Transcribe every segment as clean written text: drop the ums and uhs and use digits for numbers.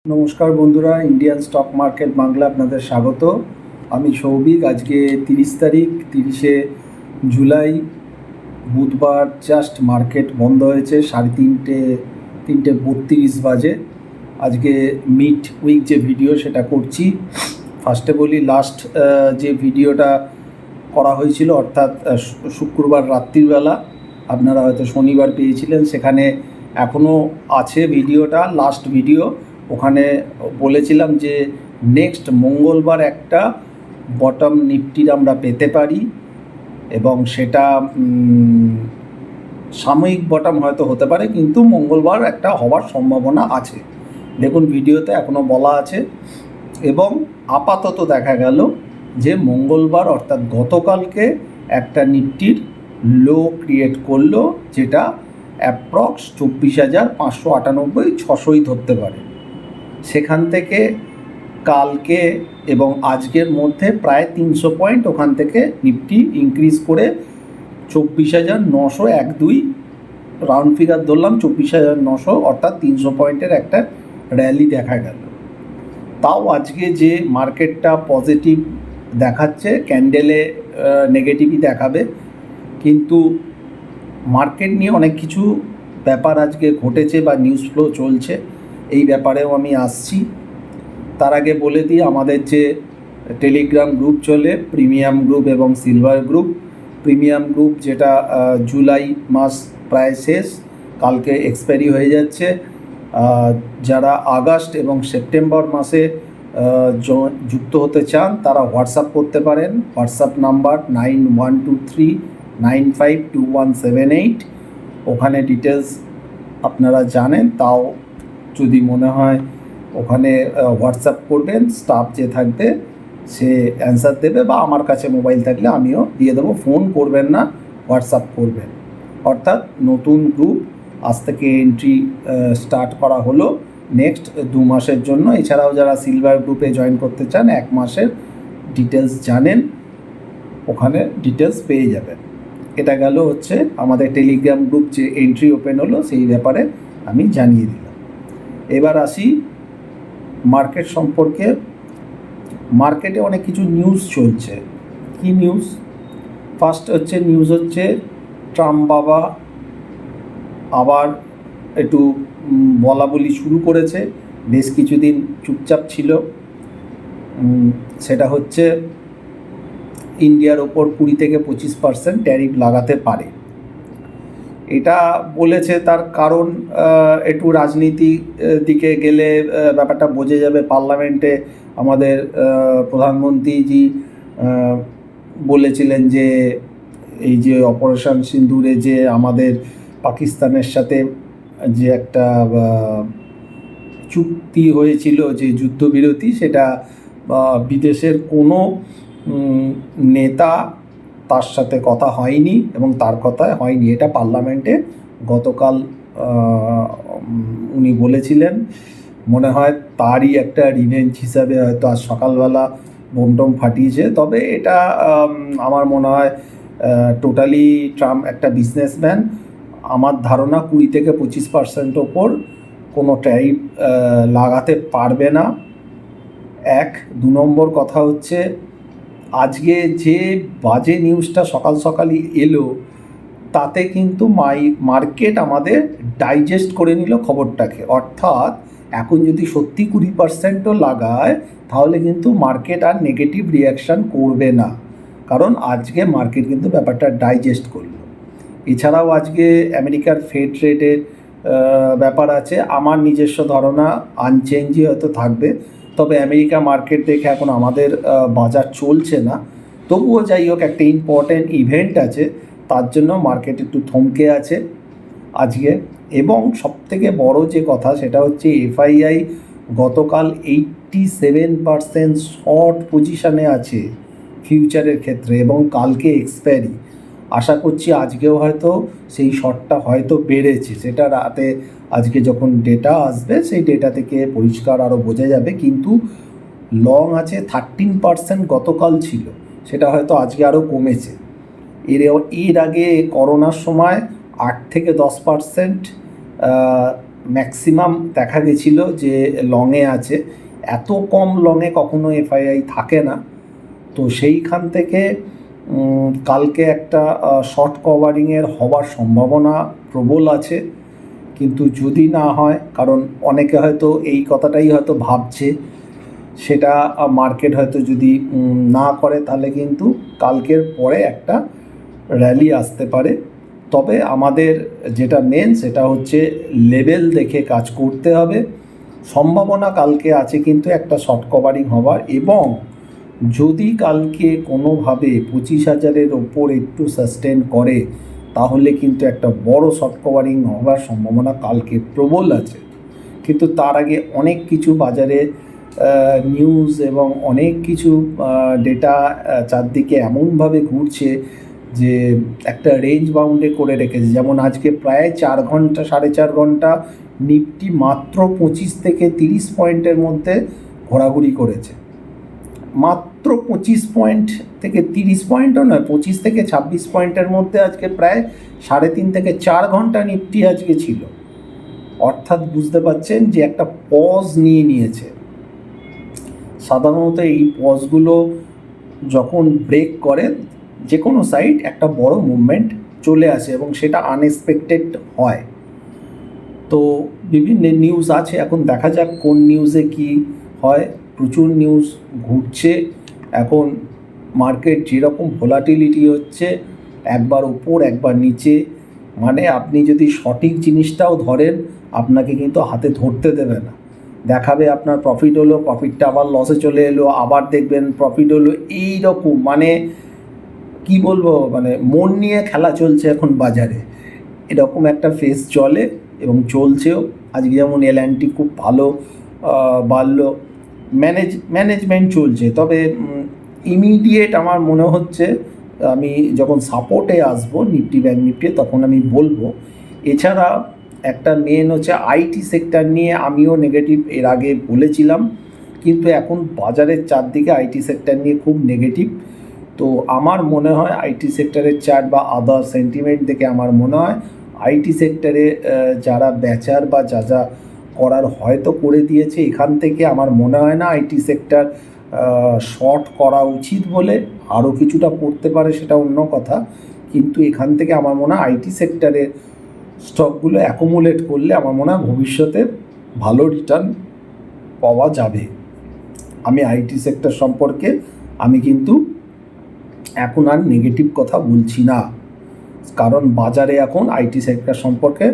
নমস্কার বন্ধুরা, Indian stock market Bangla আপনাদের স্বাগত। আমি সৌভিক। আজকে 30 জুলাই বুধবার। জাস্ট মার্কেট বন্ধ হয়েছে 3:32 বাজে। আজকে মিড উইক যে ভিডিও সেটা করছি। ফার্স্টে বলি, লাস্ট যে ভিডিওটা করা হয়েছিল অর্থাৎ শুক্রবার রাত্রিবেলা, আপনারা হয়তো শনিবার পেয়েছিলেন, সেখানে এখনও আছে ভিডিওটা, লাস্ট ভিডিও। ওখানে বলেছিলাম যে নেক্সট মঙ্গলবার একটা বটম নিফটির আমরা পেতে পারি এবং সেটা সাময়িক বটম হয়তো হতে পারে, কিন্তু মঙ্গলবার একটা হওয়ার সম্ভাবনা আছে। দেখুন ভিডিওতে এখনও বলা আছে। এবং আপাতত দেখা গেল যে মঙ্গলবার অর্থাৎ গতকালকে একটা নিফটির লো ক্রিয়েট করলো, যেটা অ্যাপ্রক্স 24,598-600ই ধরতে পারে। সেখান থেকে কালকে এবং আজকের মধ্যে প্রায় 300 পয়েন্ট ওখান থেকে নিফটি ইনক্রিজ করে 24,902, রাউন্ড ফিগার ধরলাম 24,900, অর্থাৎ 300 পয়েন্টের একটা র্যালি দেখা গেল। তাও আজকে যে মার্কেটটা পজিটিভ দেখাচ্ছে, ক্যান্ডেলে নেগেটিভই দেখাবে, কিন্তু মার্কেট নিয়ে অনেক কিছু ব্যাপার আজকে ঘটেছে বা নিউজ ফ্লো চলছে, এই ব্যাপারেও আমি আসছি। তার আগে বলে দিই, আমাদের যে টেলিগ্রাম গ্রুপ চলে, প্রিমিয়াম গ্রুপ এবং সিলভার গ্রুপ। প্রিমিয়াম গ্রুপ যেটা জুলাই মাস প্রায় শেষ, কালকে এক্সপায়ারি হয়ে যাচ্ছে। যারা আগস্ট এবং সেপ্টেম্বর মাসে যুক্ত হতে চান তারা হোয়াটসঅ্যাপ করতে পারেন। WhatsApp number 9123952178। ওখানে ডিটেলস আপনারা জানেন, তাও যদি মনে হয় ওখানে হোয়াটসঅ্যাপ করবেন, স্টাফ যে থাকবে সে অ্যান্সার দেবে, বা আমার কাছে মোবাইল থাকলে আমিও দিয়ে দেবো। ফোন করবেন না, হোয়াটসঅ্যাপ করবেন। অর্থাৎ নতুন গ্রুপ আজ থেকে এন্ট্রি স্টার্ট করা হলো নেক্সট 2 মাসের জন্য। এছাড়াও যারা সিলভার গ্রুপে জয়েন করতে চান 1 মাসের ডিটেলস জানেন, ওখানে ডিটেলস পেয়ে যাবেন। এটা গেল হচ্ছে আমাদের টেলিগ্রাম গ্রুপ যে এন্ট্রি ওপেন হলো সেই ব্যাপারে আমি জানিয়ে দিলাম। এবার আসি মার্কেট সম্পর্কে। মার্কেটে অনেক কিছু নিউজ চলছে। কি নিউজ? ফার্স্ট নিউজ হচ্ছে ট্রাম্প বাবা আবার একটু বলা বলি শুরু করেছে। বেশ কিছুদিন চুপচাপ ছিল। সেটা হচ্ছে ইন্ডিয়ার ওপর 20-25% ট্যারিফ লাগাতে পারে। এটা বলেছে, তার কারণ একটু রাজনীতি দিকে গেলে ব্যাপারটা বোঝা যাবে। পার্লামেন্টে আমাদের প্রধানমন্ত্রীজি বলেছিলেন যে এই যে অপারেশন সিন্দুরে যে আমাদের পাকিস্তানের সাথে যে একটা চুক্তি হয়েছিল যে যুদ্ধবিরতি, সেটা বিদেশের কোনো নেতা তার সাথে কথা হয়নি এবং তার কথায় হয়নি। এটা পার্লামেন্টে গতকাল উনি বলেছিলেন। মনে হয় তারই একটা রিভেঞ্জ হিসাবে হয়তো আজ সকালবেলা বোমটম ফাটিয়েছে। তবে এটা আমার মনে হয় টোটালি ট্রাম্প একটা বিজনেসম্যান। আমার ধারণা 20-25% ওপর কোনো ট্যারিফ লাগাতে পারবে না। 2 নম্বর কথা হচ্ছে, আজকে যে বাজে নিউজটা সকাল সকালই এলো, তাতে কিন্তু মার্কেট আমাদের ডাইজেস্ট করে নিল খবরটাকে। অর্থাৎ এখন যদি সত্যি 20%ও লাগায়, তাহলে কিন্তু মার্কেট আর নেগেটিভ রিয়াকশান করবে না, কারণ আজকে মার্কেট কিন্তু ব্যাপারটা ডাইজেস্ট করলো। এছাড়াও আজকে আমেরিকার ফেড রেটের ব্যাপার আছে। আমার নিজস্ব ধারণা আনচেঞ্জই হয়তো থাকবে। তবে আমেরিকা মার্কেট দেখে এখন আমাদের বাজার চলছে না। তবুও যাই হোক, একটা ইম্পর্ট্যান্ট ইভেন্ট আছে, তার জন্য মার্কেট একটু থমকে আছে আজকে। এবং সবথেকে বড় যে কথা সেটা হচ্ছে এফআইআই গতকাল 87% শর্ট পজিশানে আছে ফিউচারের ক্ষেত্রে, এবং কালকে এক্সপায়ারি। আশা করছি আজকেও হয়তো সেই শর্টটা হয়তো বেড়েছে। সেটা রাতে আজকে যখন ডেটা আসবে সেই ডেটা থেকে পরিষ্কার আরও বোঝা যাবে। কিন্তু লং আছে 13%, গতকাল ছিল, সেটা হয়তো আজকে আরও কমেছে। এর আগে করোনার সময় 8-10% ম্যাক্সিমাম দেখা গেছিল যে লংয়ে আছে, এত কম লংয়ে কখনো এফআইআই থাকে না। তো সেইখান থেকে কালকে একটা শর্ট কভারিংয়ের হওয়ার সম্ভাবনা প্রবল আছে। কিন্তু যদি না হয়, কারণ অনেকে হয়তো এই কথাটাই হয়তো ভাবছে, সেটা মার্কেট হয়তো যদি না করে, তাহলে কিন্তু কালকের পরে একটা র্যালি আসতে পারে। তবে আমাদের যেটা মেন সেটা হচ্ছে লেভেল দেখে কাজ করতে হবে। সম্ভাবনা কালকে আছে কিন্তু একটা শর্ট কভারিং হওয়ার, এবং যদি কালকে কোনোভাবে 25,000-এর ওপর একটু সাস্টেন করে, তাহলে কিন্তু একটা বড় শর্ট কভারিং হওয়ার সম্ভাবনা কালকে প্রবল আছে। কিন্তু তার আগে অনেক কিছু বাজারে নিউজ এবং অনেক কিছু ডেটা চারদিকে এমনভাবে ঘুরছে যে একটা রেঞ্জ বাউন্ডে করে রেখেছে। যেমন আজকে প্রায় 4 ঘন্টা 4.5 ঘন্টা নিফটি মাত্র 25 থেকে 30 পয়েন্টের মধ্যে ঘোরাঘুরি করেছে। মাত্র 25 পয়েন্ট থেকে 30 পয়েন্টও নয়, 25 থেকে 26 পয়েন্টের মধ্যে আজকে প্রায় 3.5 থেকে 4 ঘন্টা নিফটি আজকে ছিল। অর্থাৎ বুঝতে পারছেন যে একটা পজ নিয়েছে। সাধারণত এই পজগুলো যখন ব্রেক করে, যে কোনো সাইড একটা বড় মুভমেন্ট চলে আসে এবং সেটা আনএক্সপেক্টেড হয়। তো বিভিন্ন নিউজ আছে, এখন দেখা যাক কোন নিউজে কি হয়। প্রচুর নিউজ ঘুরছে এখন। মার্কেট যেরকম ভোলাটিলিটি হচ্ছে, একবার উপর একবার নিচে, মানে আপনি যদি সঠিক জিনিসটাও ধরেন, আপনাকে কিন্তু হাতে ধরতে দেবে না। দেখাবে আপনার প্রফিট হলো, প্রফিটটা আবার লসে চলে এলো, আবার দেখবেন প্রফিট হলো। এই রকম মানে কি বলবো, মানে মন নিয়ে খেলা চলছে এখন বাজারে। এরকম একটা ফেজ চলে এবং চলছেও। আজকে যেমন এল&টি খুব ভালো বাড়লো, ম্যানেজমেন্ট চলছে। তবে ইমিডিয়েট আমার মনে হচ্ছে, আমি যখন সাপোর্টে আসবো নিফটি ব্যাংক নিফটি, তখন আমি বলবো। এছাড়া একটা মেন হচ্ছে আইটি সেক্টর নিয়ে আমিও নেগেটিভ এর আগে বলেছিলাম, কিন্তু এখন বাজারের চারদিকে আইটি সেক্টর নিয়ে খুব নেগেটিভ। তো আমার মনে হয় আইটি সেক্টরের চার্ট বা আদার সেন্টিমেন্ট দেখে আমার মনে হয় আইটি সেক্টরে যারা বেচার বা যা করার হয়তো করে দিয়েছে। এখান থেকে আমার মনে হয় না আইটি সেক্টর শর্ট করা উচিত বলে। আরও কিছুটা করতে পারে, সেটা অন্য কথা। কিন্তু এখান থেকে আমার মনে হয় আইটি সেক্টরের স্টকগুলো অ্যাকুমুলেট করলে আমার মনে হয় ভবিষ্যতে ভালো রিটার্ন পাওয়া যাবে। আমি আইটি সেক্টর সম্পর্কে আমি কিন্তু এখন আর নেগেটিভ কথা বলছি না, কারণ বাজারে এখন আইটি সেক্টর সম্পর্কে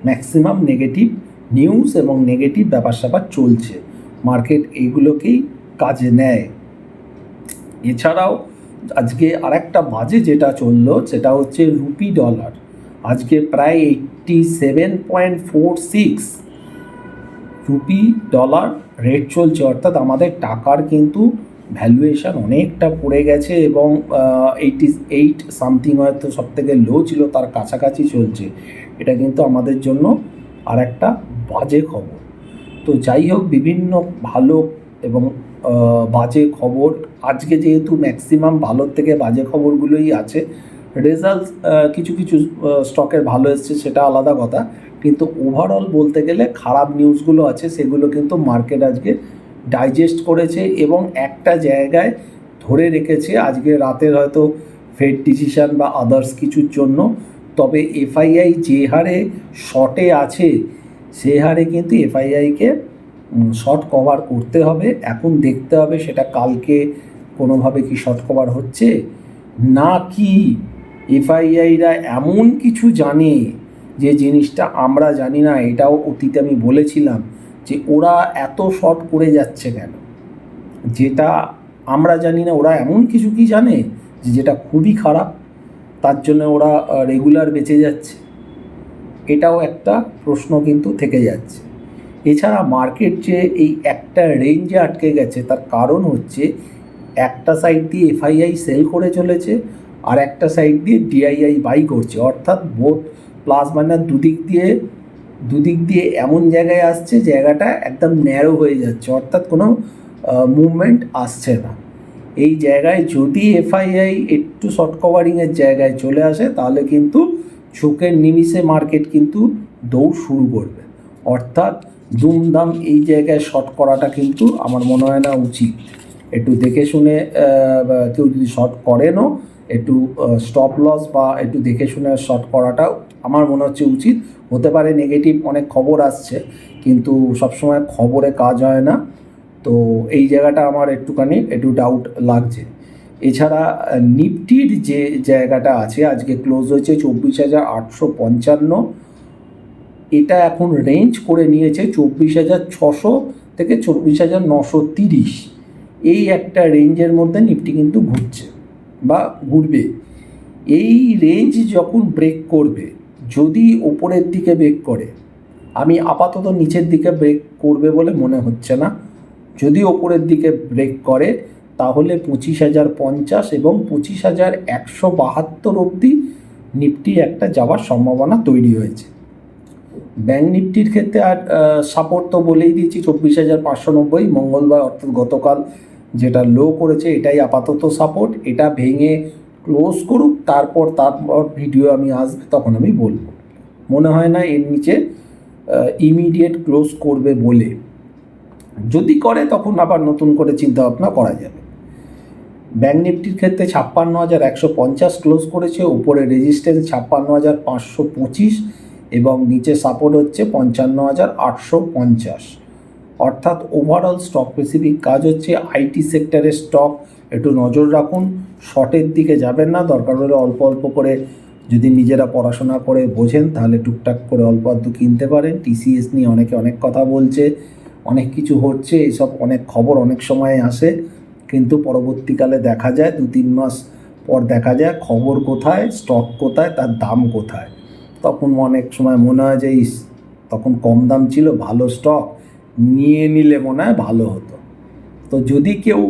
ম্যাক্সিমাম নেগেটিভ নিউজ এবং নেগেটিভ ব্যাপার স্যাপার চলছে। মার্কেট এইগুলোকেই কাজে নেয়। এছাড়াও আজকে আরেকটা বাজে যেটা চললো, সেটা হচ্ছে রুপি ডলার। আজকে প্রায় 87.46 রুপি ডলার রেট চলছে। অর্থাৎ আমাদের টাকার কিন্তু ভ্যালুয়েশন অনেকটা পড়ে গেছে এবং 88 সামথিং হয়তো সবথেকে লো ছিল, তার কাছাকাছি চলছে। এটা কিন্তু আমাদের জন্য আর একটা বাজে খবর। তো যাই হোক, বিভিন্ন ভালো এবং বাজে খবর আজকে, যেহেতু ম্যাক্সিমাম ভালোর থেকে বাজে খবরগুলোই আছে। রেজাল্ট কিছু কিছু স্টকের ভালো এসছে, সেটা আলাদা কথা। কিন্তু ওভারঅল বলতে গেলে খারাপ নিউজগুলো আছে, সেগুলো কিন্তু মার্কেট আজকে ডাইজেস্ট করেছে এবং একটা জায়গায় ধরে রেখেছে। আজকে রাতের হয়তো ফেড ডিসিশন বা আদার্স কিছুর জন্য। তবে এফআইআই যে হারে শর্টে আছে, সে হারে কিন্তু এফআইআইকে শর্ট কভার করতে হবে। এখন দেখতে হবে সেটা কালকে কোনোভাবে কি শর্ট কভার হচ্ছে, না কি এফআইআইরা এমন কিছু জানে যে জিনিসটা আমরা জানি না। এটাও অতীতে আমি বলেছিলাম যে ওরা এত শর্ট করে যাচ্ছে কেন, যেটা আমরা জানি না। ওরা এমন কিছু কি জানে যেটা খুবই খারাপ, তার জন্য ওরা রেগুলার বেঁচে যাচ্ছে? এটাও একটা প্রশ্ন কিন্তু থেকে যাচ্ছে। এছাড়া মার্কেট যে এই একটা রেঞ্জে আটকে গেছে, তার কারণ হচ্ছে একটা সাইড দিয়ে এফআইআই সেল করে চলেছে, আর একটা সাইড দিয়ে ডিআইআই বাই করছে। অর্থাৎ বোথ প্লাস মাইনাস দুদিক দিয়ে এমন জায়গায় আসছে, জায়গাটা একদম ন্যারো হয়ে যাচ্ছে, অর্থাৎ কোনো মুভমেন্ট আসছে না। এই জায়গায় যদি এফআইআই একটু শর্ট কভারিংয়ের জায়গায় চলে আসে, তাহলে কিন্তু চোখের নিমিষে মার্কেট কিন্তু দৌড় শুরু করবে। অর্থাৎ দুমদাম এই জায়গায় শর্ট করাটা কিন্তু আমার মনে হয় না উচিত। একটু দেখে শুনে কেউ যদি শর্ট করেনও একটু স্টপ লস বা একটু দেখে শুনে শর্ট করাটাও আমার মনে হচ্ছে উচিত। হতে পারে নেগেটিভ অনেক খবর আসছে, কিন্তু সবসময় খবরে কাজ হয় না। তো এই জায়গাটা আমার একটু ডাউট লাগছে। এছাড়া নিফটির যে জায়গাটা আছে, আজকে ক্লোজ হয়েছে 24,855, এটা এখন রেঞ্জ করে নিয়েছে 24,600 থেকে 24,930। এই একটা রেঞ্জের মধ্যে নিফটি কিন্তু ঘুরছে বা ঘুরবে। এই রেঞ্জ যখন ব্রেক করবে, যদি ওপরের দিকে ব্রেক করে, আমি আপাতত নিচের দিকে ব্রেক করবে বলে মনে হচ্ছে না। যদি ওপরের দিকে ব্রেক করে তাহলে 25,050 এবং 25,172 অবধি নিফটি একটা যাওয়ার সম্ভাবনা তৈরি হয়েছে। ব্যাঙ্ক নিফটির ক্ষেত্রে আর সাপোর্ট তো বলেই দিয়েছি 24,590 মঙ্গলবার, অর্থাৎ গতকাল যেটা লো করেছে এটাই আপাতত সাপোর্ট। এটা ভেঙে ক্লোজ করুক, তারপর ভিডিও আমি আসবে, তখন আমি বলবো। মনে হয় না এর নিচে ইমিডিয়েট ক্লোজ করবে বলে। যদি করে তখন আবার নতুন করে চিন্তা ভাবনা করা যাবে। ব্যাঙ্ক নিফটির ক্ষেত্রে 56,150 ক্লোজ করেছে, উপরে রেজিস্ট্যান্স 56,525 এবং নিচে সাপোর্ট হচ্ছে 55,850। অর্থাৎ ওভারঅল স্টক স্পেসিফিক কাজ হচ্ছে আইটি সেক্টরের স্টক একটু নজর রাখুন। শর্টের দিকে যাবেন না, দরকার হলে অল্প অল্প করে যদি নিজেরা পড়াশোনা করে বোঝেন তাহলে টুকটাক করে অল্প আধটু কিনতে পারেন। টিসিএস নিয়ে অনেকে অনেক কথা বলছে, অনেক কিছু হচ্ছে, এসব অনেক খবর অনেক সময় আসে, কিন্তু পরবর্তীকালে দেখা যায় 2-3 মাস পর দেখা যায় খবর কোথায়, স্টক কোথায়, তার দাম কোথায়। তখন অনেক সময় মনে হয় যে তখন কম দাম ছিল, ভালো স্টক নিয়ে নিলে মনে হয় ভালো হতো। তো যদি কেউ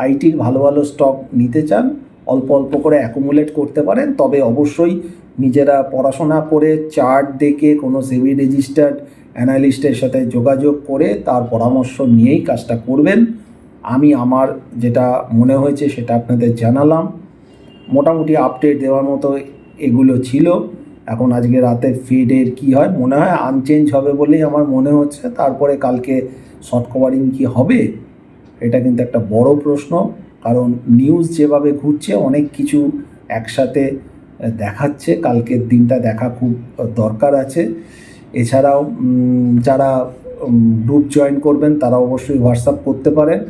আইটির ভালো ভালো স্টক নিতে চান, অল্প অল্প করে অ্যাকুমুলেট করতে পারেন, তবে অবশ্যই নিজেরা পড়াশোনা করে চার্ট দেখে কোনো সেবি রেজিস্টার্ড অ্যানালিস্টের সাথে যোগাযোগ করে তার পরামর্শ নিয়েই কাজটা করবেন। আমি আমার যেটা মনে হয়েছে সেটা আপনাদের জানালাম। মোটামুটি আপডেট দেওয়ার মতো এগুলো ছিল। এখন আজকে রাতে ফেডের কী হয়, মনে হয় আনচেঞ্জ হবে বলেই আমার মনে হচ্ছে। তারপরে কালকে শর্ট কভারিং কী হবে এটা কিন্তু একটা বড় প্রশ্ন, কারণ নিউজ যেভাবে ঘুরছে অনেক কিছু একসাথে দেখাচ্ছে। কালকের দিনটা দেখা খুব দরকার আছে। এছাড়াও যারা গ্রুপ জয়েন করবেন তারা অবশ্যই হোয়াটসঅ্যাপ করতে পারেন,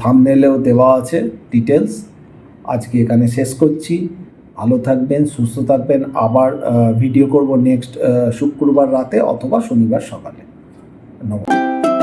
থাম্বনেলেও দেওয়া আছে ডিটেলস। আজকে এখানে শেষ করছি। ভালো থাকবেন, সুস্থ থাকবেন। আবার ভিডিও করব নেক্সট শুক্রবার রাতে অথবা শনিবার সকালে। নমস্কার।